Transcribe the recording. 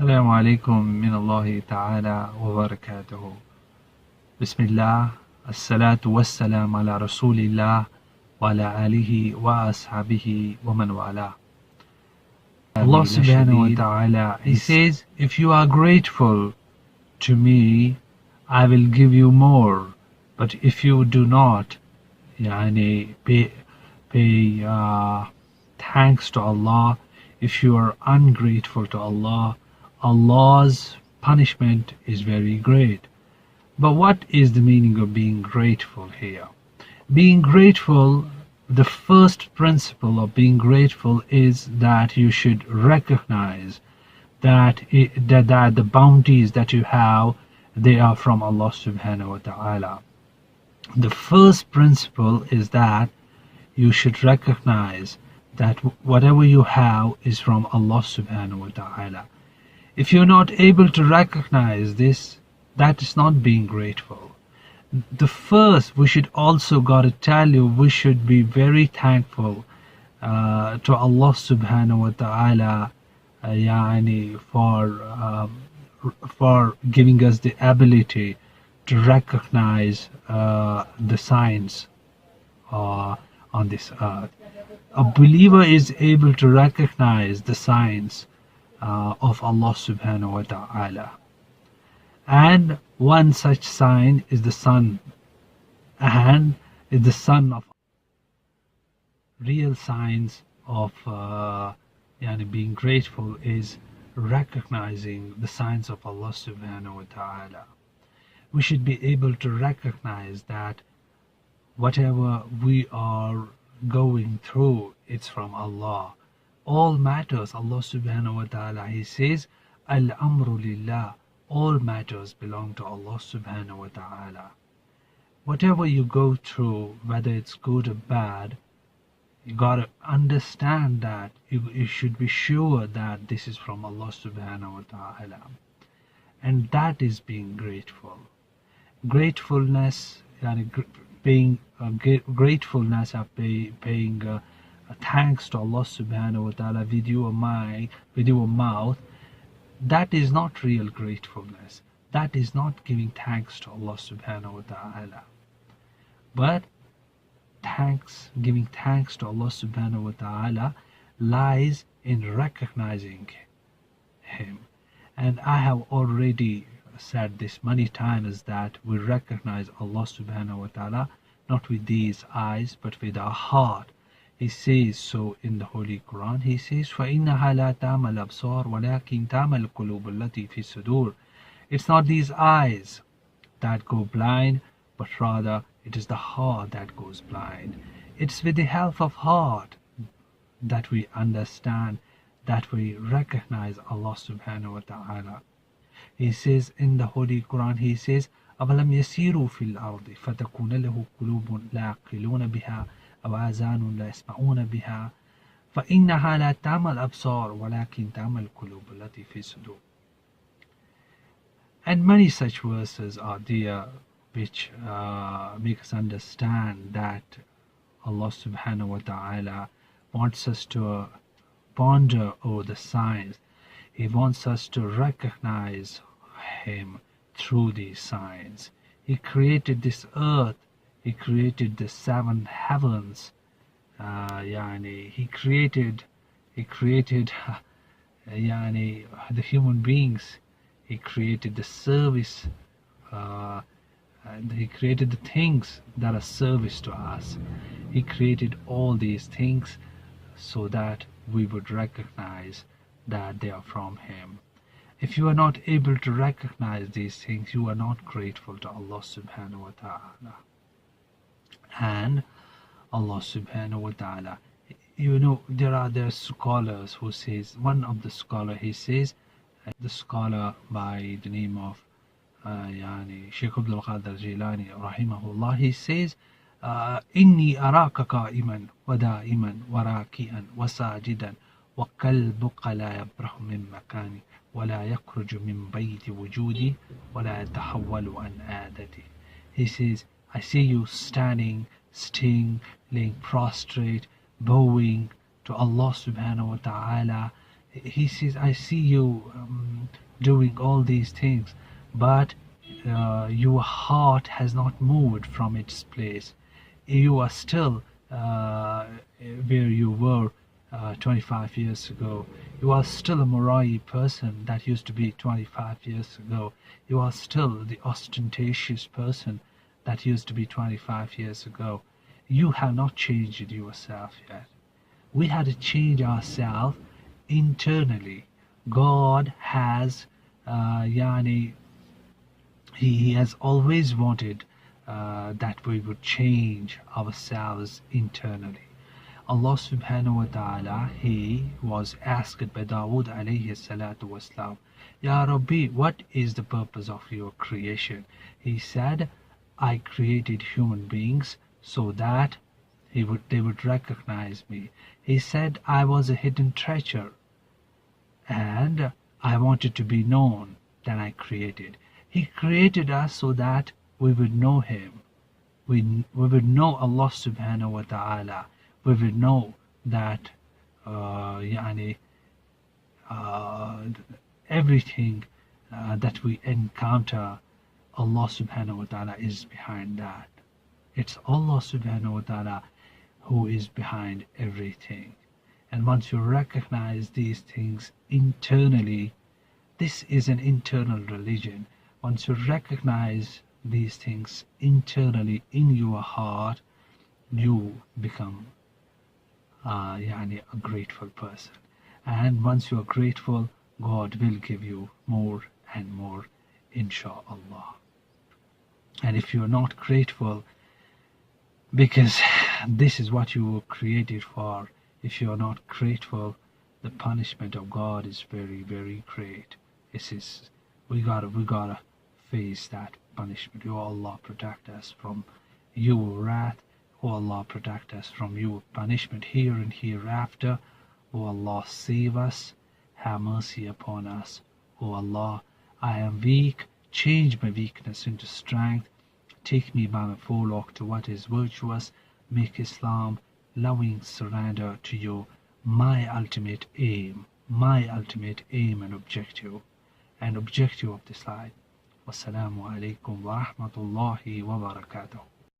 السلام عليكم من الله تعالى وبركاته. بسم الله الصلاة والسلام على رسول الله وعلى آله وأصحابه ومن والاه. Allah subhanahu wa ta'ala, He says, if you are grateful to me, I will give you more. But if you do not pay thanks to Allah, if you are ungrateful to Allah, Allah's punishment is very great. But what is the meaning of being grateful here? Being grateful, the first principle of being grateful is that you should recognize that the bounties that you have, they are from Allah subhanahu wa ta'ala. The first principle is that you should recognize that whatever you have is from Allah subhanahu wa ta'ala. If you're not able to recognize this, that is not being grateful. The first, we should also gotta tell you, we should be very thankful to Allah subhanahu wa ta'ala for giving us the ability to recognize the signs on this earth. A believer is able to recognize the signs of Allah subhanahu wa ta'ala, and one such sign is the sun, and is the sun of real signs of being grateful is recognizing the signs of Allah subhanahu wa ta'ala. We should be able to recognize that whatever we are going through, it's from Allah. All matters, Allah subhanahu wa ta'ala, He says, Al-amru lillah, all matters belong to Allah subhanahu wa ta'ala. Whatever you go through, whether it's good or bad, you gotta understand that you should be sure that this is from Allah subhanahu wa ta'ala. And that is being grateful. Gratefulness, paying gratefulness of paying thanks to Allah subhanahu wa ta'ala with your mind, with your mouth, that is not real gratefulness. That is not giving thanks to Allah subhanahu wa ta'ala. But giving thanks to Allah subhanahu wa ta'ala lies in recognizing Him. And I have already said this many times, that we recognize Allah subhanahu wa ta'ala not with these eyes but with our heart. He says so in the Holy Quran. He says, فَإِنَّهَا لَا تَعْمَى الْأَبْصَارُ وَلَكِنْ تَعْمَى الْقُلُوبُ الَّتِي فِي الصُّدُورِ. It's not these eyes that go blind, but rather it is the heart that goes blind. It's with the help of heart that we understand, that we recognize Allah subhanahu wa ta'ala. He says in the Holy Quran, He says, أَوَلَمْ يَسِيرُوا فِي الْأَرْضِ فَتَكُونَ لَهُ قُلُوبٌ لَا يَعْقِلُونَ بِهَا أَوْ آذَانٌ لَا يَسْمَعُونَ بِهَا فَإِنَّهَا لَا تَعْمَى الْأَبْصَارُ وَلَكِنْ تَعْمَى الْقُلُوبُ الَّتِي فِي الصُّدُورِ. And many such verses are there which make us understand that Allah subhanahu wa ta'ala wants us to ponder over the signs. He wants us to recognize Him through these signs. He created this earth. He created the 7 heavens. He created the human beings. He created the service. And He created the things that are service to us. He created all these things so that we would recognize that they are from Him. If you are not able to recognize these things, you are not grateful to Allah subhanahu wa ta'ala. And Allah subhanahu wa ta'ala, there are scholars who says, one of the scholar, he says, the scholar by the name of Sheikh Abdul Qadir Jilani rahimahullah, he says, إني أراك قائما ودائما وراكئا وساجدا وقلبك لا يبرح من مكاني ولا يخرج من بيت وجودي ولا يتحول عن عادتي. He says, I see you standing, laying prostrate, bowing to Allah subhanahu wa ta'ala. He says, I see you doing all these things, but your heart has not moved from its place. You are still where you were 25 years ago. You are still a Morai person that used to be 25 years ago. You are still the ostentatious person that used to be 25 years ago. You have not changed yourself yet. We had to change ourselves internally. God has, yani, he has always wanted that we would change ourselves internally. Allah subhanahu wa ta'ala, he was asked by Dawood alayhi salatu wasalam, Ya Rabbi, what is the purpose of your creation? He said, I created human beings so that they would recognize me. He said, I was a hidden treasure and I wanted to be known. Then I created. He created us so that we would know Him. We would know Allah subhanahu wa ta'ala. We would know that yani, everything that we encounter, Allah subhanahu wa ta'ala is behind that. It's Allah subhanahu wa ta'ala who is behind everything. And once you recognize these things internally, this is an internal religion. Once you recognize these things internally in your heart, you become yani a grateful person. And once you are grateful, God will give you more and more, inshallah. And if you are not grateful, because this is what you were created for, if you are not grateful, the punishment of God is very, very great. We gotta face that punishment. Oh Allah, protect us from your wrath. Oh Allah, protect us from your punishment here and hereafter. Oh Allah, save us. Have mercy upon us. Oh Allah, I am weak. Change my weakness into strength. Take me by my forelock to what is virtuous. Make Islam loving surrender to you my ultimate aim and objective of this life. Wassalamu alaikum wa rahmatullahi wa barakatuh.